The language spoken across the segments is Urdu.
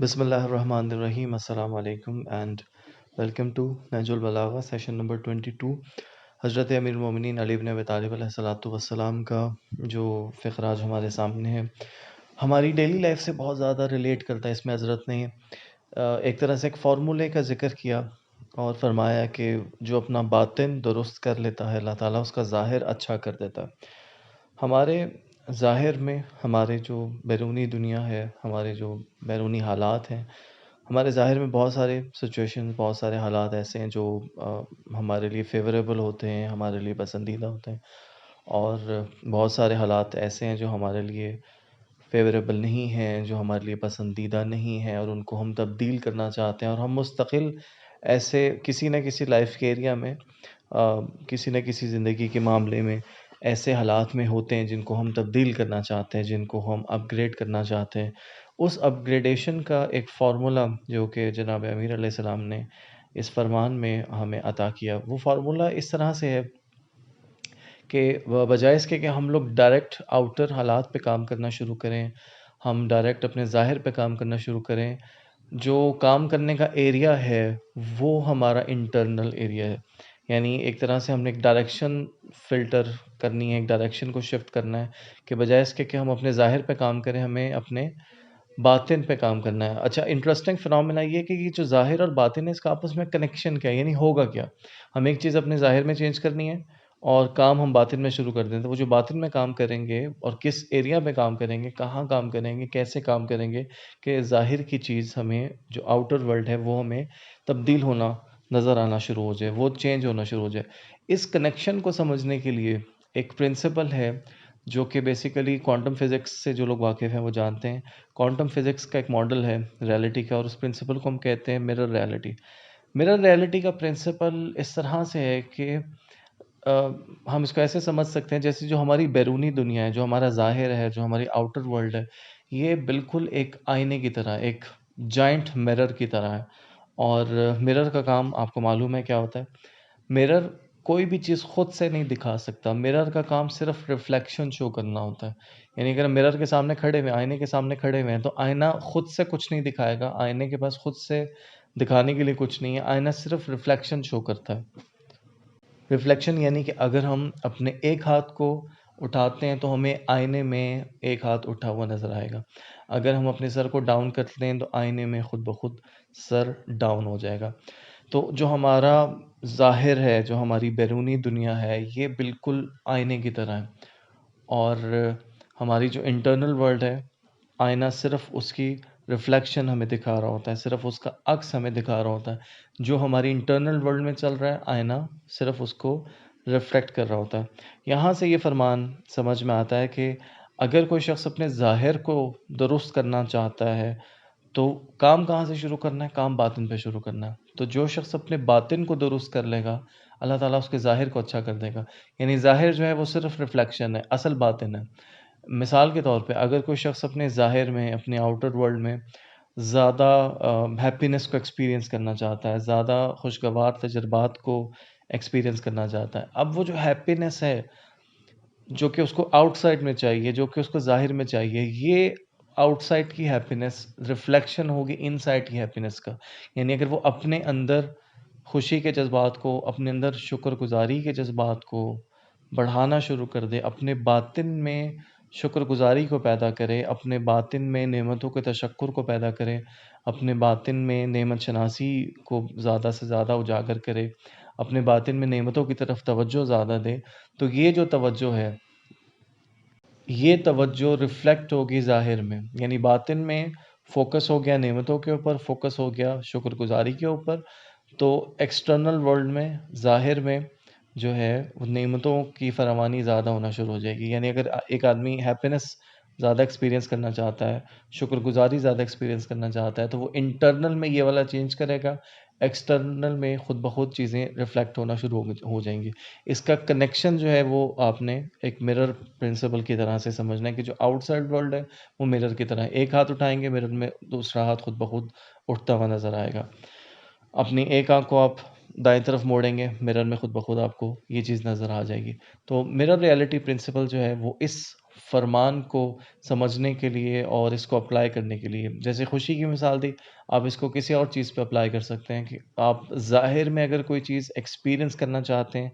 بسم اللہ الرحمن الرحیم، السلام علیکم and welcome to Nahj البلاغہ session number 22۔ حضرت امیر المومنین علی بن ابی طالب علیہ الصلوۃ والسلام کا جو فقرہ آج ہمارے سامنے ہے، ہماری ڈیلی لائف سے بہت زیادہ ریلیٹ کرتا ہے۔ اس میں حضرت نے ایک طرح سے ایک فارمولے کا ذکر کیا اور فرمایا کہ جو اپنا باطن درست کر لیتا ہے اللہ تعالیٰ اس کا ظاہر اچھا کر دیتا ہے۔ ہمارے ظاہر میں ہمارے جو بیرونی دنیا ہے، ہمارے جو بیرونی حالات ہیں، ہمارے ظاہر میں بہت سارے سچویشن، بہت سارے حالات ایسے ہیں جو ہمارے لیے فیوریبل ہوتے ہیں، ہمارے لیے پسندیدہ ہوتے ہیں، اور بہت سارے حالات ایسے ہیں جو ہمارے لیے فیوریبل نہیں ہیں، جو ہمارے لیے پسندیدہ نہیں ہیں، اور ان کو ہم تبدیل کرنا چاہتے ہیں، اور ہم مستقل ایسے کسی نہ کسی لائف کے ایریا میں، کسی نہ کسی زندگی کے معاملے میں ایسے حالات میں ہوتے ہیں جن کو ہم تبدیل کرنا چاہتے ہیں، جن کو ہم اپ گریڈ کرنا چاہتے ہیں۔ اس اپ گریڈیشن کا ایک فارمولا جو کہ جناب امیر علیہ السلام نے اس فرمان میں ہمیں عطا کیا، وہ فارمولا اس طرح سے ہے کہ بجائے اس کے کہ ہم لوگ ڈائریکٹ آؤٹر حالات پہ کام کرنا شروع کریں، ہم ڈائریکٹ اپنے ظاہر پہ کام کرنا شروع کریں، جو کام کرنے کا ایریا ہے وہ ہمارا انٹرنل ایریا ہے۔ یعنی ایک طرح سے ہم نے ایک ڈائریکشن فلٹر کرنی ہے، ایک ڈائریکشن کو شفٹ کرنا ہے کہ بجائے اس کے کہ ہم اپنے ظاہر پہ کام کریں، ہمیں اپنے باطن پہ کام کرنا ہے۔ اچھا، انٹرسٹنگ فنامنا یہ ہے کہ یہ جو ظاہر اور باطن ہے اس کا آپس میں کنیکشن کیا ہے، یعنی ہوگا کیا؟ ہم ایک چیز اپنے ظاہر میں چینج کرنی ہے اور کام ہم باطن میں شروع کر دیں، تو وہ جو باطن میں کام کریں گے اور کس ایریا میں کام کریں گے، کہاں کام کریں گے، کیسے کام کریں گے کہ ظاہر کی چیز ہمیں جو آؤٹر ورلڈ ہے وہ ہمیں تبدیل ہونا نظر آنا شروع ہو جائے، وہ چینج ہونا شروع ہو جائے۔ اس کنیکشن کو سمجھنے کے لیے ایک پرنسپل ہے جو کہ بیسیکلی کوانٹم فزکس سے جو لوگ واقف ہیں وہ جانتے ہیں۔ کوانٹم فزکس کا ایک ماڈل ہے ریالٹی کا، اور اس پرنسپل کو ہم کہتے ہیں مرر ریالٹی۔ مرر ریالٹی کا پرنسپل اس طرح سے ہے کہ ہم اس کو ایسے سمجھ سکتے ہیں جیسے جو ہماری بیرونی دنیا ہے، جو ہمارا ظاہر ہے، جو ہماری آؤٹر ورلڈ ہے، یہ بالکل ایک آئینے کی طرح، ایک جائنٹ مرر کی طرح ہے۔ اور مرر کا کام آپ کو معلوم ہے کیا ہوتا ہے؟ مرر کوئی بھی چیز خود سے نہیں دکھا سکتا، مرر کا کام صرف ریفلیکشن شو کرنا ہوتا ہے۔ یعنی اگر ہم مرر کے سامنے کھڑے ہوئے، آئینے کے سامنے کھڑے ہوئے ہیں، تو آئینہ خود سے کچھ نہیں دکھائے گا، آئینے کے پاس خود سے دکھانے کے لیے کچھ نہیں ہے، آئینہ صرف ریفلیکشن شو کرتا ہے۔ ریفلیکشن یعنی کہ اگر ہم اپنے ایک ہاتھ کو اٹھاتے ہیں تو ہمیں آئینے میں ایک ہاتھ اٹھا ہوا نظر آئے گا، اگر ہم اپنے سر کو ڈاؤن کرتے ہیں تو آئینے میں خود بخود سر ڈاؤن ہو جائے گا۔ تو جو ہمارا ظاہر ہے، جو ہماری بیرونی دنیا ہے، یہ بالکل آئینے کی طرح ہے، اور ہماری جو انٹرنل ورلڈ ہے، آئینہ صرف اس کی ریفلیکشن ہمیں دکھا رہا ہوتا ہے، صرف اس کا عکس ہمیں دکھا رہا ہوتا ہے۔ جو ہماری انٹرنل ورلڈ میں چل رہا ہے، آئینہ صرف اس کو ریفلیکٹ کر رہا ہوتا ہے۔ یہاں سے یہ فرمان سمجھ میں آتا ہے کہ اگر کوئی شخص اپنے ظاہر کو درست کرنا چاہتا ہے تو کام کہاں سے شروع کرنا ہے؟ کام باطن پہ شروع کرنا ہے۔ تو جو شخص اپنے باطن کو درست کر لے گا، اللہ تعالیٰ اس کے ظاہر کو اچھا کر دے گا۔ یعنی ظاہر جو ہے وہ صرف ریفلیکشن ہے، اصل باطن ہے۔ مثال کے طور پہ اگر کوئی شخص اپنے ظاہر میں، اپنے آؤٹر ورلڈ میں زیادہ ہیپینس کو ایکسپیرینس کرنا چاہتا ہے، زیادہ خوشگوار تجربات کو ایکسپیرینس کرنا چاہتا ہے، اب وہ جو ہیپینس ہے جو کہ اس کو آؤٹ سائڈ میں چاہیے، جو کہ اس کو ظاہر میں چاہیے، یہ آؤٹ سائڈ کی ہیپینس ریفلیکشن ہوگی ان سائڈ کی ہیپینس کا۔ یعنی اگر وہ اپنے اندر خوشی کے جذبات کو، اپنے اندر شکر گزاری کے جذبات کو بڑھانا شروع کر دے، اپنے باطن میں شکر گزاری کو پیدا کرے، اپنے باطن میں نعمتوں کے تشکر کو پیدا کرے، اپنے باطن میں نعمت شناسی کو زیادہ سے زیادہ اجاگر کرے، اپنے باطن میں نعمتوں کی طرف توجہ زیادہ دے، تو یہ جو توجہ ہے، یہ توجہ ریفلیکٹ ہوگی ظاہر میں۔ یعنی باطن میں فوکس ہو گیا نعمتوں کے اوپر، فوکس ہو گیا شکر گزاری کے اوپر، تو ایکسٹرنل ورلڈ میں، ظاہر میں جو ہے وہ نعمتوں کی فراوانی زیادہ ہونا شروع ہو جائے گی۔ یعنی اگر ایک آدمی ہیپینس زیادہ ایکسپیرینس کرنا چاہتا ہے، شکر گزاری زیادہ ایکسپیرینس کرنا چاہتا ہے، تو وہ انٹرنل میں یہ والا چینج کرے گا، ایکسٹرنل میں خود بخود چیزیں ریفلیکٹ ہونا شروع ہو جائیں گی۔ اس کا کنیکشن جو ہے وہ آپ نے ایک مرر پرنسپل کی طرح سے سمجھنا ہے کہ جو آؤٹ سائڈ ورلڈ ہے وہ مرر کی طرح ہے۔ ایک ہاتھ اٹھائیں گے مرر میں، دوسرا ہاتھ خود بخود اٹھتا ہوا نظر آئے گا۔ اپنی ایک آنکھ کو آپ دائیں طرف موڑیں گے مرر میں خود بخود آپ کو یہ چیز نظر آ جائے گی۔ تو مرر ریئلٹی پرنسپل جو ہے وہ اس فرمان کو سمجھنے کے لیے اور اس کو اپلائی کرنے کے لیے، جیسے خوشی کی مثال دی، آپ اس کو کسی اور چیز پہ اپلائی کر سکتے ہیں کہ آپ ظاہر میں اگر کوئی چیز ایکسپیرئنس کرنا چاہتے ہیں،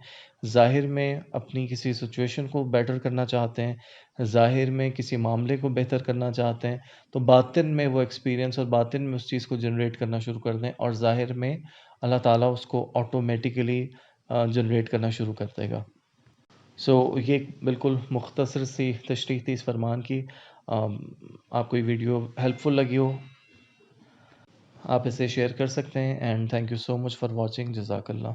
ظاہر میں اپنی کسی سچویشن کو بیٹر کرنا چاہتے ہیں، ظاہر میں کسی معاملے کو بہتر کرنا چاہتے ہیں، تو باطن میں وہ ایکسپیرئنس اور باطن میں اس چیز کو جنریٹ کرنا شروع کر دیں، اور ظاہر میں اللہ تعالیٰ اس کو آٹومیٹیکلی جنریٹ کرنا شروع کر دے گا۔ سو یہ ایک بالکل مختصر سی تشریح تھی اس فرمان کی۔ آپ کو یہ ویڈیو ہیلپ فل لگی ہو، آپ اسے شیئر کر سکتے ہیں، and thank you so much for watching, جزاک اللہ۔